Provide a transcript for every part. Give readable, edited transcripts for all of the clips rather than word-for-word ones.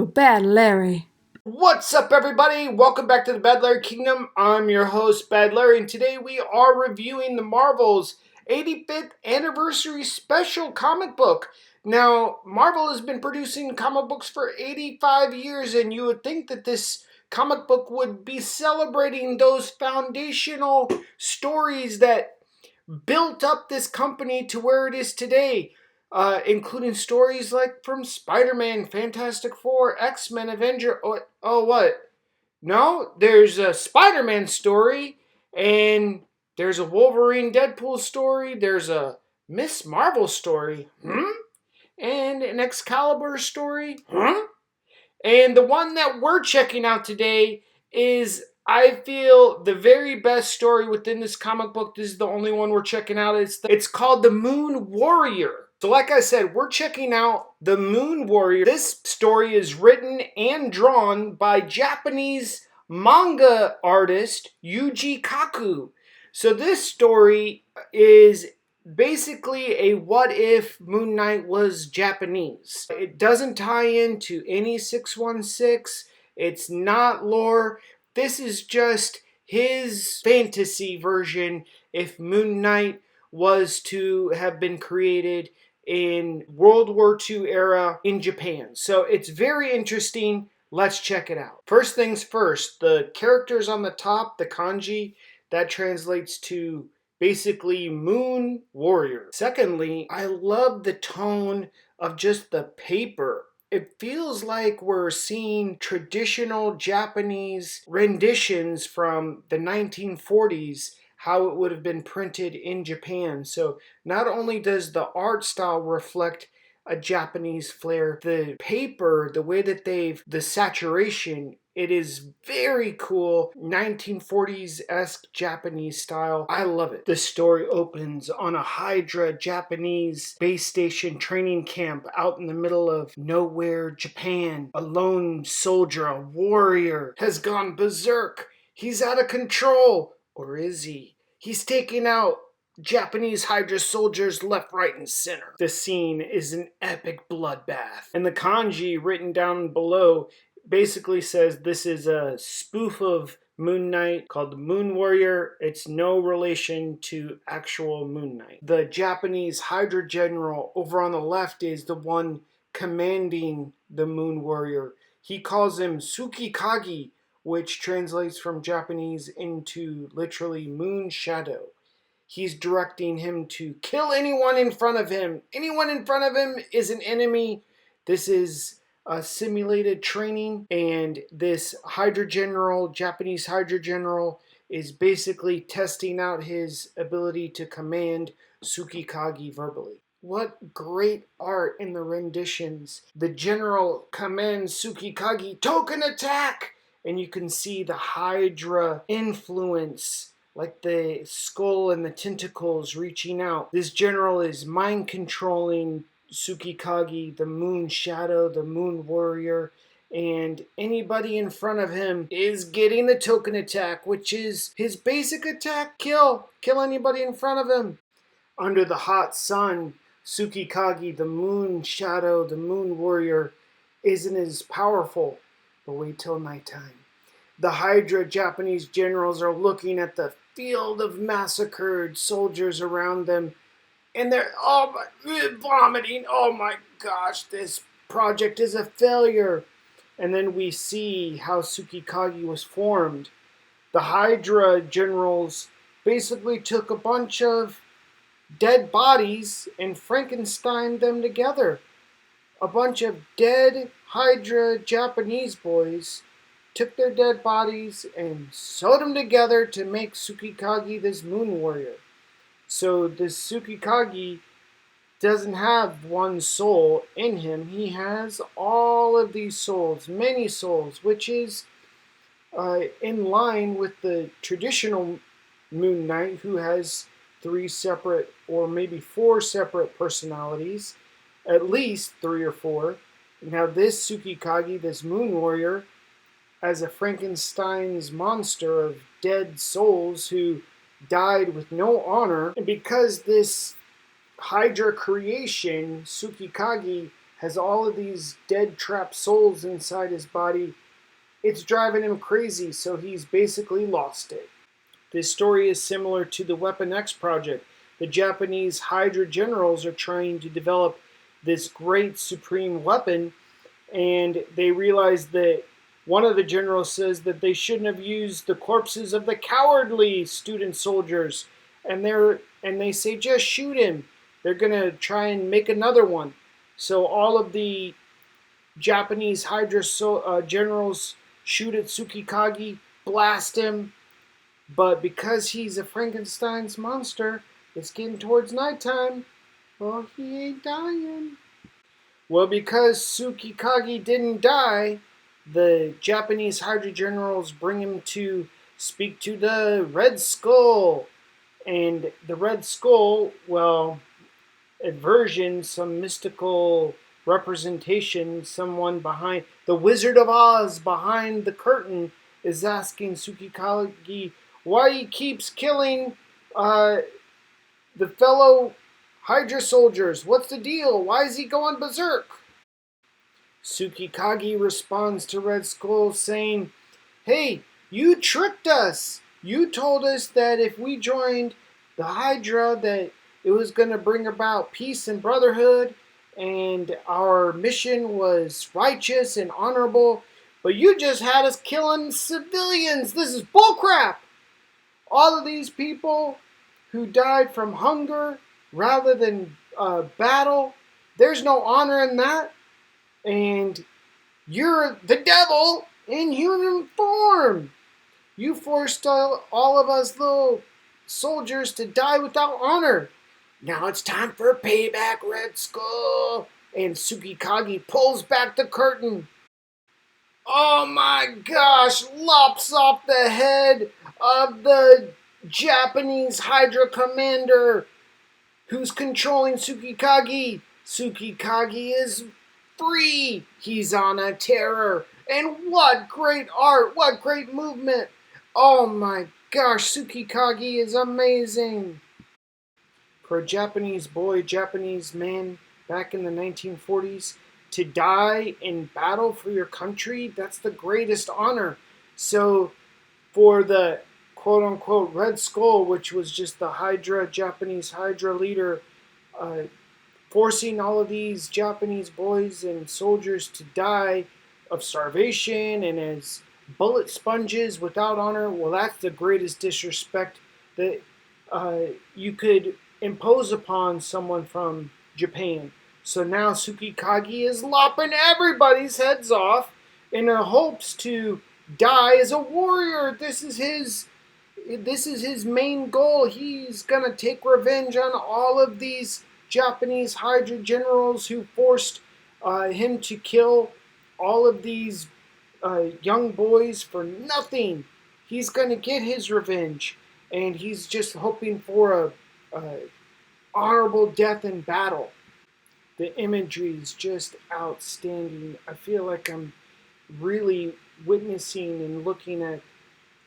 to Bad Larry. What's up, everybody? Welcome back to the Bad Larry Kingdom. I'm your host, Bad Larry, and today we are reviewing the Marvel's 85th anniversary special comic book. Now, Marvel has been producing comic books for 85 years, and you would think that this comic book would be celebrating those foundational stories that built up this company to where it is today. Including stories like from Spider-Man, Fantastic Four, X-Men, Avenger. Oh, what? No, there's a Spider-Man story, and there's a Wolverine Deadpool story, there's a Miss Marvel story, and an Excalibur story, and the one that we're checking out today is, I feel, the very best story within this comic book. This is the only one we're checking out. It's called The Moon Warrior. So like I said, we're checking out The Moon Warrior. This story is written and drawn by Japanese manga artist Yuki Kaku. So this story is basically a what if Moon Knight was Japanese. It doesn't tie into any 616. It's not lore. This is just his fantasy version if Moon Knight was to have been created in World War II era in Japan. So it's very interesting. Let's check it out. First things first, the characters on the top, the kanji, that translates to basically Moon Warrior. Secondly, I love the tone of just the paper. It feels like we're seeing traditional Japanese renditions from the 1940s, how it would have been printed in Japan. So not only does the art style reflect a Japanese flair, the paper, the way that the saturation, it is very cool, 1940s-esque Japanese style. I love it. The story opens on a Hydra Japanese space station training camp out in the middle of nowhere, Japan. A lone soldier, a warrior, has gone berserk. He's out of control. Or is he? He's taking out Japanese Hydra soldiers left, right, and center. The scene is an epic bloodbath. And the kanji written down below basically says this is a spoof of Moon Knight called the Moon Warrior. It's no relation to actual Moon Knight. The Japanese Hydra general over on the left is the one commanding the Moon Warrior. He calls him Tsukikage, which translates from Japanese into literally moon shadow. He's directing him to kill anyone in front of him. Anyone in front of him is an enemy. This is a simulated training, and this Hydra General, Japanese Hydra General, is basically testing out his ability to command Tsukikage verbally. What great art in the renditions. The general commands Tsukikage, token attack! And you can see the Hydra influence, like the skull and the tentacles reaching out. This general is mind controlling Tsukikage, the Moon Shadow, the Moon Warrior, and anybody in front of him is getting the token attack, which is his basic attack, kill anybody in front of him. Under the hot sun, Tsukikage, the Moon Shadow, the Moon Warrior, isn't as powerful, but wait till nighttime. The Hydra Japanese generals are looking at the field of massacred soldiers around them, and they're vomiting. Oh my gosh, this project is a failure. And then we see how Tsukikage was formed. The Hydra generals basically took a bunch of dead bodies and Frankensteined them together. A bunch of dead Hydra Japanese boys took their dead bodies and sewed them together to make Tsukikage this Moon Warrior. So this Tsukikage doesn't have one soul in him. He has all of these souls, many souls, which is in line with the traditional Moon Knight, who has 3 separate or maybe 4 separate personalities, at least 3 or 4. Now this Tsukikage, this Moon Warrior, as a Frankenstein's monster of dead souls who died with no honor. And because this Hydra creation, Tsukikage, has all of these dead trapped souls inside his body. It's driving him crazy, so he's basically lost it. This story is similar to the Weapon X project. The Japanese Hydra generals are trying to develop this great supreme weapon, and they realize that one of the generals says that they shouldn't have used the corpses of the cowardly student soldiers, and they say just shoot him. They're gonna try and make another one. So all of the Japanese Hydra generals shoot at Tsukikage, blast him, but because he's a Frankenstein's monster, it's getting towards nighttime. Well, he ain't dying. Well, because Tsukikage didn't die, the Japanese Hydra generals bring him to speak to the Red Skull. And the Red Skull, well, a version, some mystical representation, someone behind, the Wizard of Oz behind the curtain is asking Tsukikage why he keeps killing the fellow Hydra soldiers. What's the deal? Why is he going berserk? Tsukikage responds to Red Skull saying, "Hey, you tricked us. You told us that if we joined the Hydra that it was going to bring about peace and brotherhood and our mission was righteous and honorable, but you just had us killing civilians. This is bullcrap. All of these people who died from hunger rather than battle, there's no honor in that. And you're the devil in human form. You forced all of us little soldiers to die without honor. Now it's time for payback, Red Skull." And Tsukikage pulls back the curtain. Oh my gosh, lops off the head of the Japanese Hydra commander who's controlling Tsukikage. Tsukikage is free. He's on a terror. And what great art, what great movement. Oh my gosh, Tsukikage is amazing. For a Japanese boy, Japanese man back in the 1940s, to die in battle for your country, that's the greatest honor. So for the quote-unquote Red Skull, which was just the Japanese Hydra leader, forcing all of these Japanese boys and soldiers to die of starvation and as bullet sponges without honor, well, that's the greatest disrespect that you could impose upon someone from Japan. So now Tsukikage is lopping everybody's heads off in hopes to die as a warrior. This is his main goal. He's gonna take revenge on all of these Japanese Hydra generals who forced him to kill all of these young boys for nothing. He's gonna get his revenge, and he's just hoping for a honorable death in battle. The imagery is just outstanding. I feel like I'm really witnessing and looking at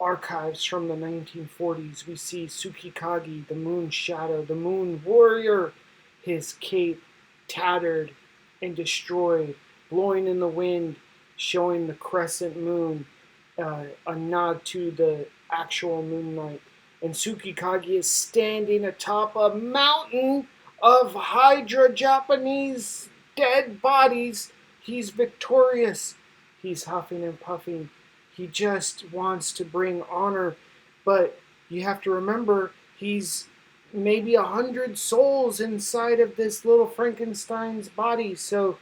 archives from the 1940s. We see Tsukikage, the moon shadow, the moon warrior, his cape tattered and destroyed, blowing in the wind, showing the crescent moon, a nod to the actual moonlight. And Tsukikage is standing atop a mountain of Hydra Japanese dead bodies. He's victorious. He's huffing and puffing. He just wants to bring honor. But you have to remember, he's maybe 100 souls inside of this little Frankenstein's body. So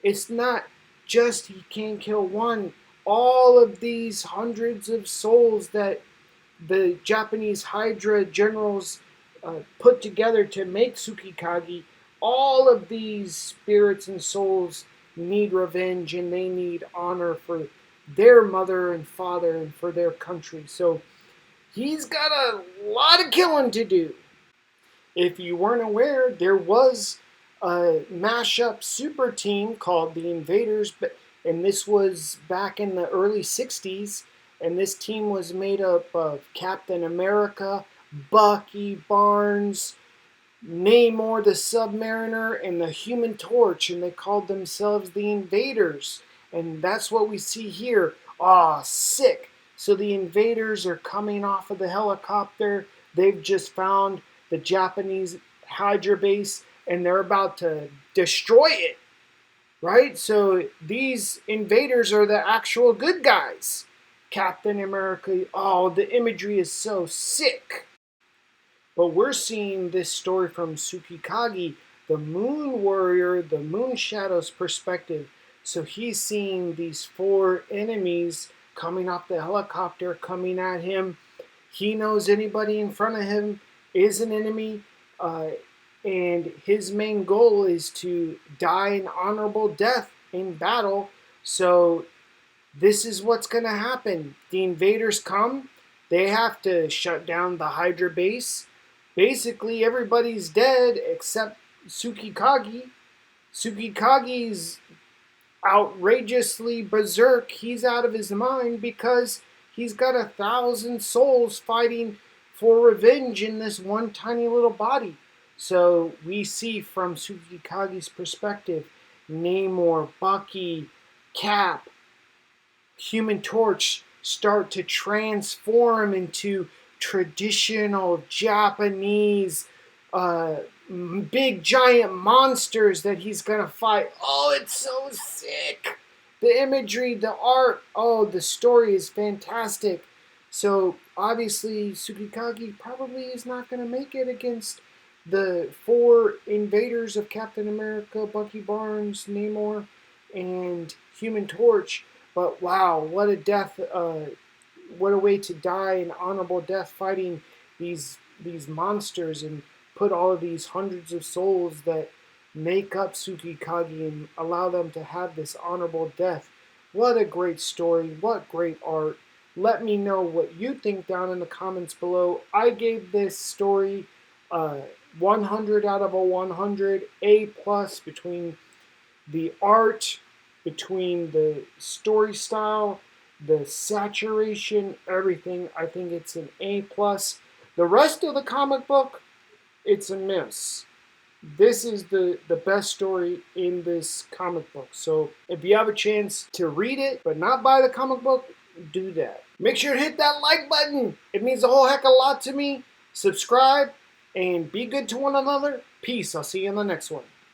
it's not just he can't kill one. All of these hundreds of souls that the Japanese Hydra generals put together to make Tsukikage, all of these spirits and souls need revenge and they need honor for their mother and father and for their country. So he's got a lot of killing to do. If you weren't aware, there was a mashup super team called the Invaders, and this was back in the early 60s, and this team was made up of Captain America, Bucky Barnes, Namor the Submariner and the Human Torch, and they called themselves the Invaders. And that's what we see here. Ah, sick. So the Invaders are coming off of the helicopter. They've just found the Japanese Hydra base, and they're about to destroy it, right? So these invaders are the actual good guys. Captain America, oh, the imagery is so sick. But we're seeing this story from Tsukikage, the Moon Warrior, the Moon Shadow's perspective. So he's seeing these four enemies coming off the helicopter, coming at him. He knows anybody in front of him is an enemy, and his main goal is to die an honorable death in battle. So this is what's going to happen. The invaders come, they have to shut down the Hydra base. Basically, everybody's dead except Tsukikage. Tsukikage's outrageously berserk. He's out of his mind because he's got 1,000 souls fighting for revenge in this one tiny little body. So we see from Tsukikage's perspective, Namor, Bucky, Cap, Human Torch start to transform into traditional Japanese big giant monsters that he's gonna fight. Oh, it's so sick. The imagery, the art, oh, the story is fantastic. So obviously Tsukikage probably is not gonna make it against the four invaders of Captain America, Bucky Barnes, Namor, and Human Torch. But wow, what a death! What a way to die an honorable death fighting these monsters and put all of these hundreds of souls that make up Tsukikage and allow them to have this honorable death. What a great story! What great art! Let me know what you think down in the comments below. I gave this story 100 out of a 100, A plus between the art, between the story style, the saturation, everything. I think it's an A plus. The rest of the comic book, it's a miss. This is the best story in this comic book. So if you have a chance to read it but not buy the comic book, do that. Make sure to hit that like button. It means a whole heck of a lot to me. Subscribe and be good to one another. Peace. I'll see you in the next one.